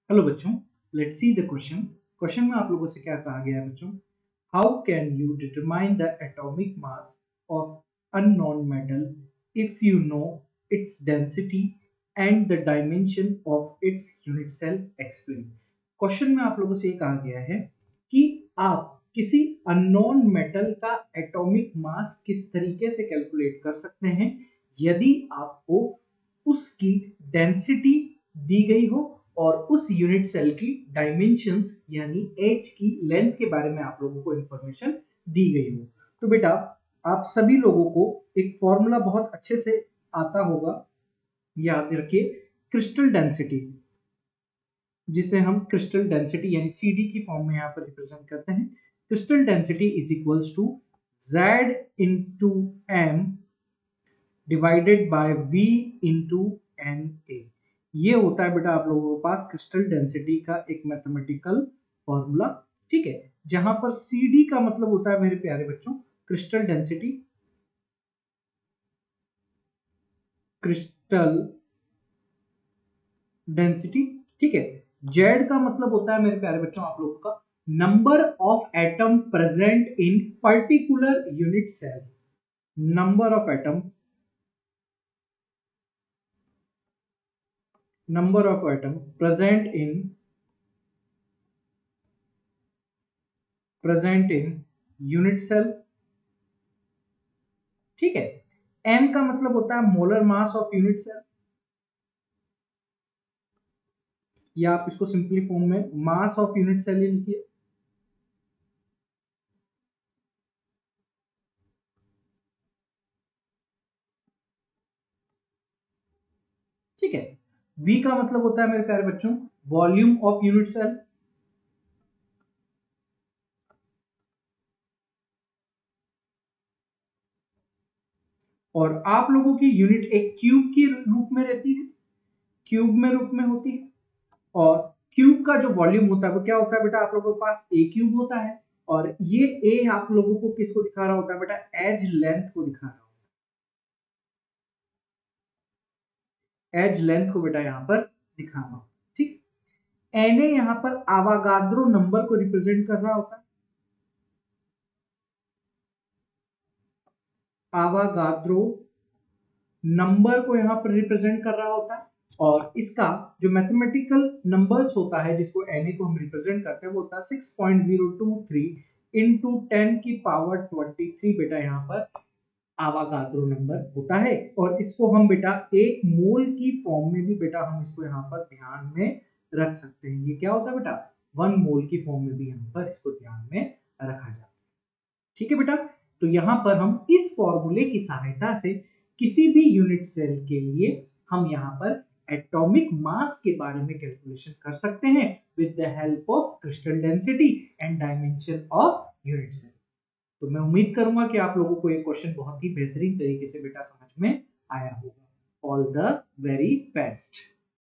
Hello बच्चों, let's see the question. Question में आप लोगों से क्या कहा गया है बच्चों? How can you determine the atomic mass of unknown metal if you know its density and the dimension of its unit cell? Explain. Question में आप लोगों से ये कहा गया है कि आप किसी अननोन मेटल का एटॉमिक मास किस तरीके से कैलकुलेट कर सकते हैं यदि आपको उसकी डेंसिटी दी गई हो और उस यूनिट सेल की डायमेंशंस यानी एच की लेंथ के बारे में आप लोगों को इंफॉर्मेशन दी गई हो। तो बेटा, आप सभी लोगों को एक फॉर्मूला बहुत अच्छे से आता होगा, याद रखिए। क्रिस्टल डेंसिटी, जिसे हम क्रिस्टल डेंसिटी यानी सीडी की फॉर्म में यहाँ पर रिप्रेजेंट करते हैं। Crystal density is equals to Z into M divided by v into N A. ये होता है बेटा आप लोगों के पास क्रिस्टल डेंसिटी का एक मैथमेटिकल फॉर्मूला। ठीक है, जहां पर CD का मतलब होता है मेरे प्यारे बच्चों क्रिस्टल डेंसिटी। क्रिस्टल डेंसिटी, ठीक है। Z का मतलब होता है मेरे प्यारे बच्चों आप लोगों का number of atom present in particular unit cell. Number of atom, number of atom present in unit cell. ठीक है। एम का मतलब होता है molar mass of unit cell, या आप इसको सिंपली फॉर्म में मास ऑफ यूनिट सेल ही लिखिए। ठीक है। वी का मतलब होता है मेरे प्यारे बच्चों वॉल्यूम ऑफ यूनिट सेल। और आप लोगों की यूनिट एक क्यूब के रूप में रहती है, क्यूब में रूप में होती है। और क्यूब का जो वॉल्यूम होता है वो क्या होता है बेटा, आप लोगों के पास ए क्यूब होता है। और ये ए आप लोगों को किसको दिखा रहा होता है बेटा, एज लेंथ को दिखा रहा होता है। एज लेंथ को बेटा यहाँ पर दिखा रहा होता है। ठीक। एन ए यहाँ पर आवागाद्रो नंबर को रिप्रेजेंट कर रहा होता है। आवागाद्रो नंबर को यहाँ पर रिप्रेजेंट कर रहा होता है। और इसका जो मैथमेटिकल नंबर्स होता है जिसको एन को हम रिप्रेजेंट करते हैं वो होता है 6.023 इंटू 10 की पावर 23 बेटा यहाँ पर आवागाद्रो नंबर होता है। और इसको हम बेटा एक मोल की फॉर्म में भी बेटा हम इसको यहाँ पर ध्यान में रख सकते हैं। ये क्या होता है बेटा, 1 मोल की फॉर्म में भी यहाँ पर इसको ध्यान में रखा जाता है। ठीक है बेटा, तो यहां पर हम इस फॉर्मूले की सहायता से किसी भी यूनिट सेल के लिए हम यहां पर एटॉमिक मास के बारे में कैलकुलेशन कर सकते हैं with the help of crystal density and dimension of unit cell. तो मैं उम्मीद करूंगा कि आप लोगों को ये क्वेश्चन बहुत ही बेहतरीन तरीके से बेटा समझ में आया होगा। All the very best.